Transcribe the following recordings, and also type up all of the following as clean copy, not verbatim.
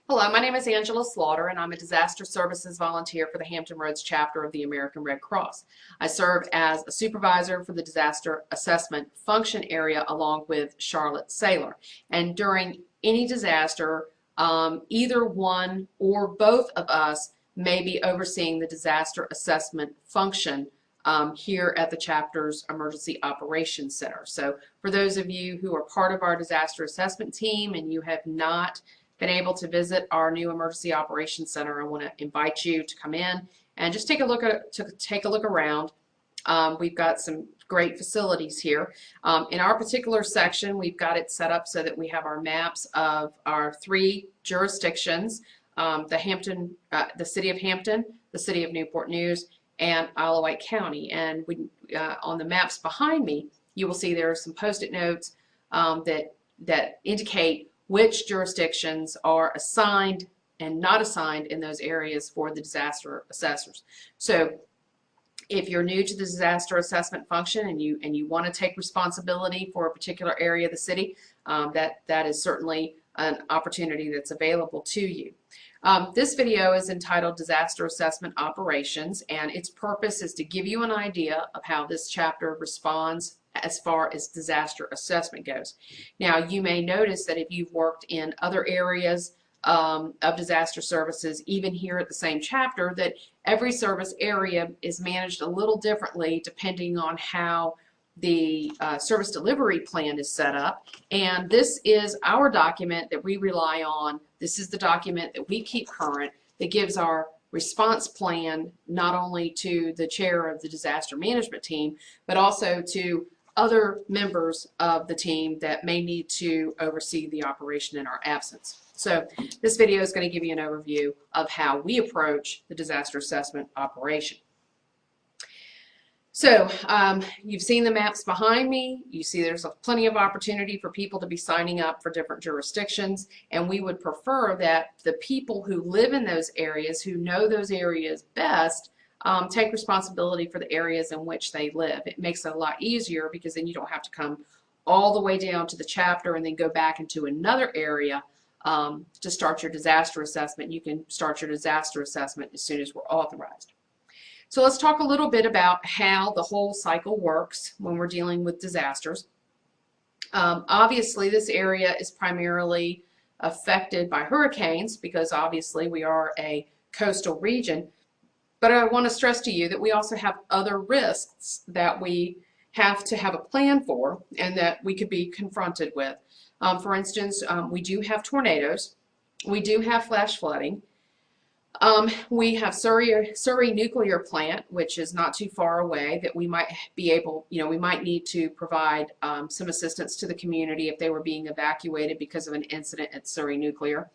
Hello, my name is Angela Slaughter, and I'm a disaster services volunteer for the Hampton Roads chapter of the American Red Cross. I serve as a supervisor for the disaster assessment function area along with Charlotte Saylor. And during any disaster, either one or both of us may be overseeing the disaster assessment function here at the chapter's Emergency Operations Center. So for those of you who are part of our disaster assessment team and you have not been able to visit our new Emergency Operations Center, I want to invite you to come in and just take a look around. We've got some great facilities here. In our particular section, we've got it set up so that we have our maps of our three jurisdictions, the City of Hampton, the City of Newport News, and Isle of Wight County. And on the maps behind me, you will see there are some post-it notes that indicate which jurisdictions are assigned and not assigned in those areas for the disaster assessors. So if you're new to the disaster assessment function and you want to take responsibility for a particular area of the city, that is certainly an opportunity that's available to you. This video is entitled Disaster Assessment Operations, and its purpose is to give you an idea of how this chapter responds as far as disaster assessment goes. Now, you may notice that if you've worked in other areas of disaster services, even here at the same chapter, that every service area is managed a little differently depending on how the service delivery plan is set up. And this is our document that we rely on. This is the document that we keep current that gives our response plan not only to the chair of the disaster management team, but also to other members of the team that may need to oversee the operation in our absence. So this video is going to give you an overview of how we approach the disaster assessment operation. So you've seen the maps behind me. You see there's plenty of opportunity for people to be signing up for different jurisdictions, and we would prefer that the people who live in those areas, who know those areas best, take responsibility for the areas in which they live. It makes it a lot easier because then you don't have to come all the way down to the chapter and then go back into another area to start your disaster assessment. You can start your disaster assessment as soon as we're authorized. So let's talk a little bit about how the whole cycle works when we're dealing with disasters. Obviously, this area is primarily affected by hurricanes because obviously we are a coastal region. But I want to stress to you that we also have other risks that we have to have a plan for and that we could be confronted with. For instance, we do have tornadoes. We do have flash flooding. We have Surrey Nuclear Plant, which is not too far away, that we might be able, we might need to provide some assistance to the community if they were being evacuated because of an incident at Surrey Nuclear.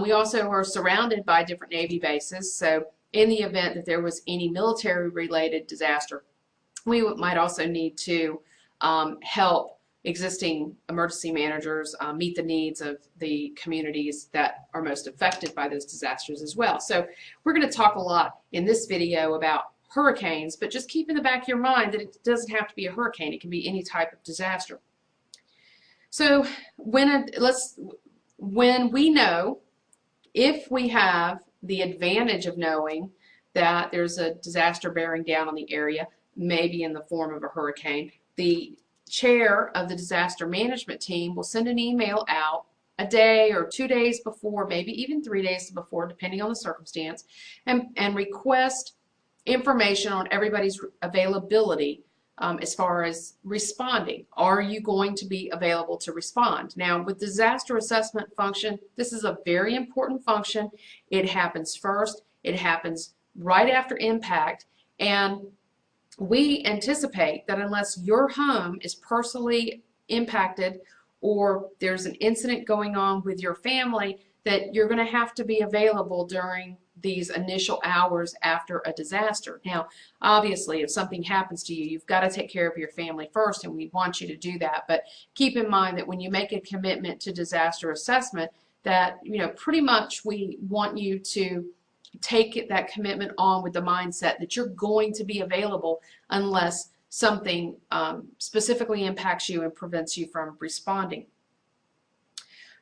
We also are surrounded by different Navy bases, so in the event that there was any military-related disaster, we might also need to help existing emergency managers meet the needs of the communities that are most affected by those disasters as well. So we're going to talk a lot in this video about hurricanes, but just keep in the back of your mind that it doesn't have to be a hurricane. It can be any type of disaster. So when we know, if we have the advantage of knowing that there's a disaster bearing down on the area, maybe in the form of a hurricane, the chair of the disaster management team will send an email out a day or 2 days before, maybe even 3 days before, depending on the circumstance, and request information on everybody's availability as far as responding. Are you going to be available to respond? Now, with disaster assessment function, this is a very important function. It happens first. It happens right after impact, and we anticipate that unless your home is personally impacted or there's an incident going on with your family, that you're going to have to be available during these initial hours after a disaster. Now, obviously, if something happens to you, you've got to take care of your family first, and we want you to do that. But keep in mind that when you make a commitment to disaster assessment, that, pretty much we want you to take that commitment on with the mindset that you're going to be available unless something specifically impacts you and prevents you from responding.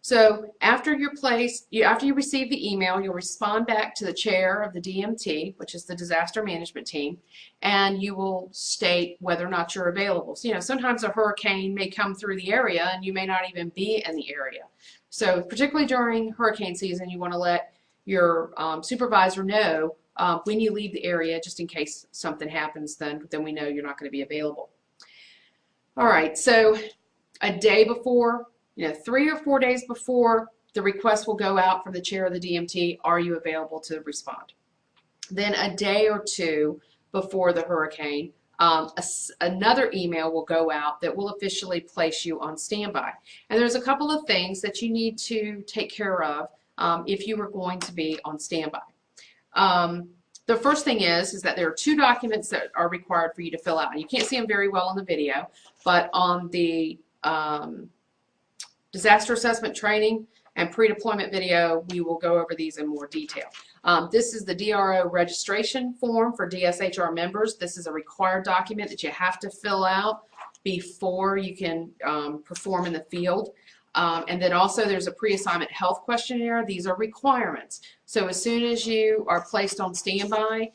So after after you receive the email, you'll respond back to the chair of the DMT, which is the disaster management team, and you will state whether or not you're available. So, sometimes a hurricane may come through the area and you may not even be in the area. So particularly during hurricane season, you want to let your supervisor know when you leave the area, just in case something happens, then we know you're not going to be available. All right, so a day before, 3 or 4 days before, the request will go out from the chair of the DMT, are you available to respond? Then a day or two before the hurricane, another email will go out that will officially place you on standby. And there's a couple of things that you need to take care of if you are going to be on standby. The first thing is that there are 2 documents that are required for you to fill out. And you can't see them very well in the video, but on the disaster assessment training and pre-deployment video, we will go over these in more detail. This is the Dro Registration Form for DSHR members. This is a required document that you have to fill out before you can perform in the field. And then also there's a pre-assignment health questionnaire. These are requirements. So as soon as you are placed on standby,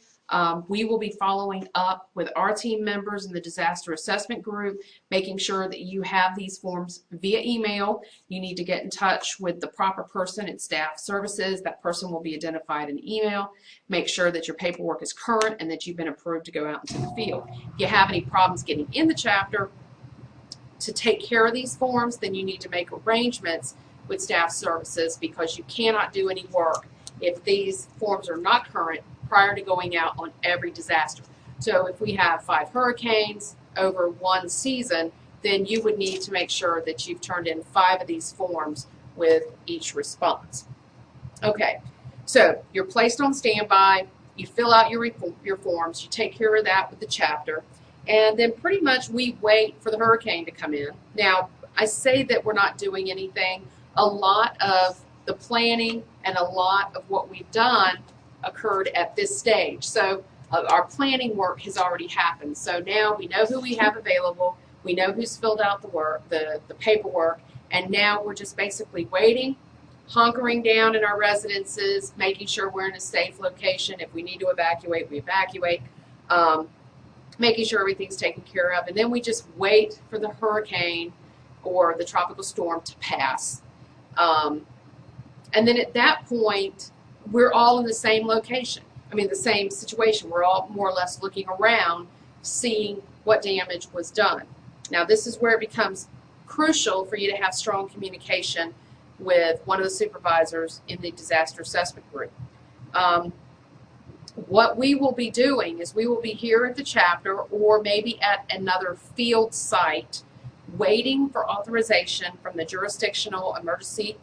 we will be following up with our team members in the disaster assessment group, making sure that you have these forms via email. You need to get in touch with the proper person in staff services. That person will be identified in email. Make sure that your paperwork is current and that you've been approved to go out into the field. If you have any problems getting in the chapter to take care of these forms, then you need to make arrangements with staff services, because you cannot do any work if these forms are not current prior to going out on every disaster. So if we have 5 hurricanes over one season, then you would need to make sure that you've turned in 5 of these forms with each response. Okay, so you're placed on standby, you fill out your forms, you take care of that with the chapter, and then pretty much we wait for the hurricane to come in. Now, I say that we're not doing anything. A lot of the planning and a lot of what we've done occurred at this stage. So our planning work has already happened. So now we know who we have available, we know who's filled out the paperwork, and now we're just basically waiting, hunkering down in our residences, making sure we're in a safe location. If we need to evacuate, we evacuate, making sure everything's taken care of, and then we just wait for the hurricane or the tropical storm to pass. And then at that point, we're all in the same location. I mean, the same situation. We're all more or less looking around, seeing what damage was done. Now, this is where it becomes crucial for you to have strong communication with one of the supervisors in the disaster assessment group. What we will be doing is we will be here at the chapter or maybe at another field site waiting for authorization from the jurisdictional emergency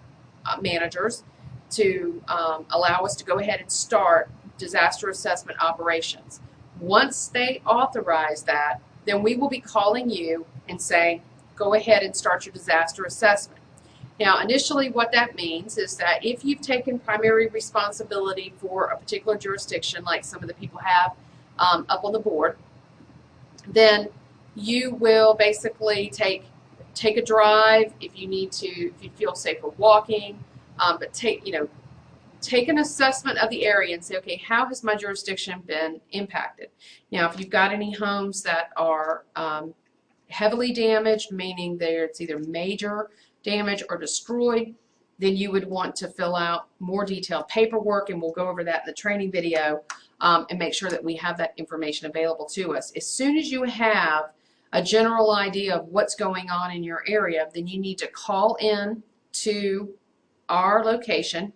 managers to allow us to go ahead and start disaster assessment operations. Once they authorize that, then we will be calling you and saying, go ahead and start your disaster assessment. Now, initially what that means is that if you've taken primary responsibility for a particular jurisdiction, like some of the people have up on the board, then you will basically take a drive if you need to, if you feel safer walking, but take an assessment of the area and say, okay, how has my jurisdiction been impacted? Now, if you've got any homes that are heavily damaged, meaning it's either major damage or destroyed, then you would want to fill out more detailed paperwork, and we'll go over that in the training video, and make sure that we have that information available to us. As soon as you have a general idea of what's going on in your area, then you need to call in to our location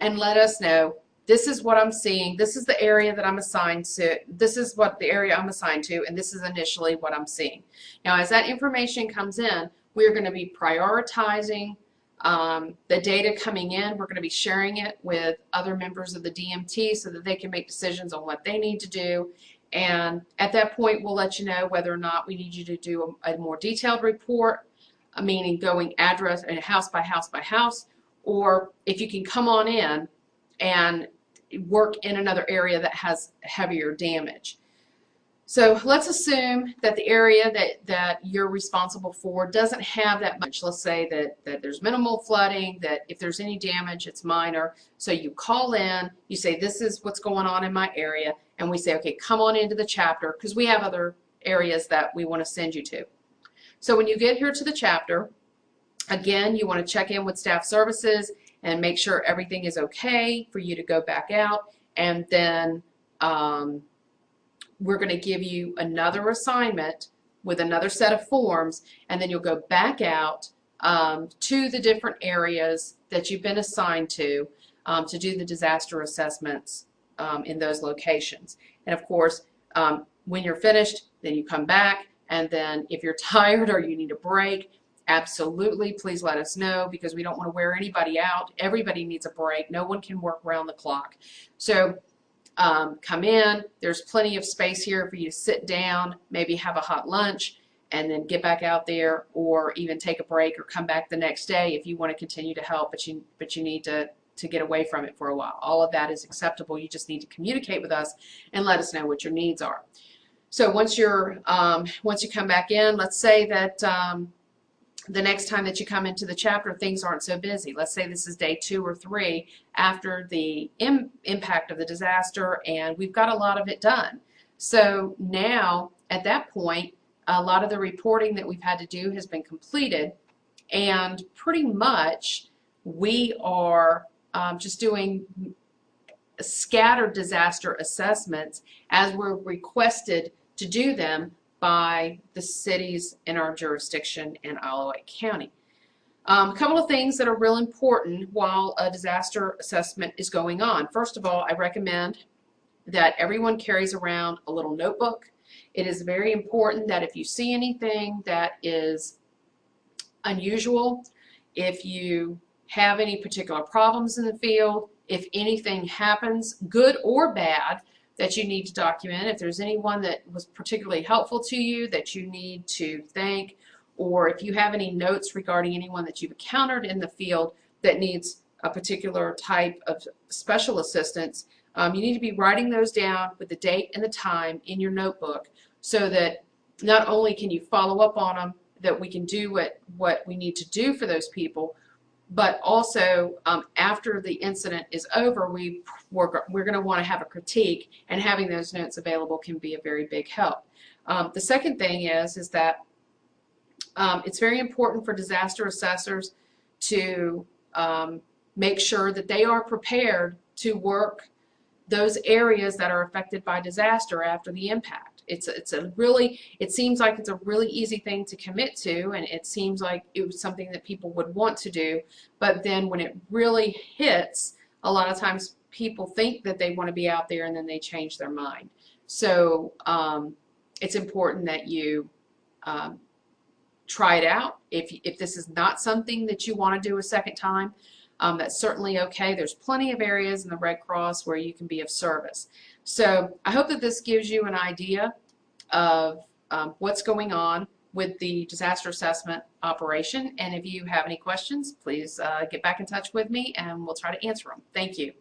and let us know, this is what I'm seeing, this is the area that I'm assigned to, this is what the area I'm assigned to, and this is initially what I'm seeing. Now, as that information comes in, we're going to be prioritizing the data coming in. We're going to be sharing it with other members of the DMT so that they can make decisions on what they need to do. And at that point, we'll let you know whether or not we need you to do a more detailed report, meaning going address and house by house by house, or if you can come on in and work in another area that has heavier damage. So let's assume that the area that you're responsible for doesn't have that much. Let's say that there's minimal flooding, that if there's any damage, it's minor. So you call in, you say, this is what's going on in my area, and we say, okay, come on into the chapter, because we have other areas that we want to send you to. So when you get here to the chapter, again, you want to check in with staff services and make sure everything is okay for you to go back out, and then we're going to give you another assignment with another set of forms, and then you'll go back out to the different areas that you've been assigned to do the disaster assessments in those locations. And of course, when you're finished, then you come back, and then if you're tired or you need a break, absolutely, please let us know, because we don't want to wear anybody out. Everybody needs a break. No one can work around the clock. So come in, there's plenty of space here for you to sit down, maybe have a hot lunch, and then get back out there, or even take a break or come back the next day if you want to continue to help, but you need to get away from it for a while. All of that is acceptable. You just need to communicate with us and let us know what your needs are. So once you come back in, let's say that the next time that you come into the chapter, things aren't so busy. Let's say this is day 2 or 3 after the impact of the disaster, and we've got a lot of it done. So now, at that point, a lot of the reporting that we've had to do has been completed, and pretty much we are just doing scattered disaster assessments as we're requested to do them by the cities in our jurisdiction in Allouez County. A couple of things that are real important while a disaster assessment is going on. First of all, I recommend that everyone carries around a little notebook. It is very important that if you see anything that is unusual, if you have any particular problems in the field, if anything happens, good or bad, that you need to document, if there's anyone that was particularly helpful to you that you need to thank, or if you have any notes regarding anyone that you've encountered in the field that needs a particular type of special assistance, you need to be writing those down with the date and the time in your notebook, so that not only can you follow up on them, that we can do what we need to do for those people, but also after the incident is over, we're going to want to have a critique, and having those notes available can be a very big help. The second thing is that it's very important for disaster assessors to make sure that they are prepared to work those areas that are affected by disaster after the impact. It seems like it's a really easy thing to commit to, and it seems like it was something that people would want to do, but then when it really hits, a lot of times people think that they want to be out there and then they change their mind. So it's important that you try it out. If this is not something that you want to do a second time, that's certainly okay. There's plenty of areas in the Red Cross where you can be of service. So I hope that this gives you an idea of what's going on with the disaster assessment operation. And if you have any questions, please get back in touch with me and we'll try to answer them. Thank you.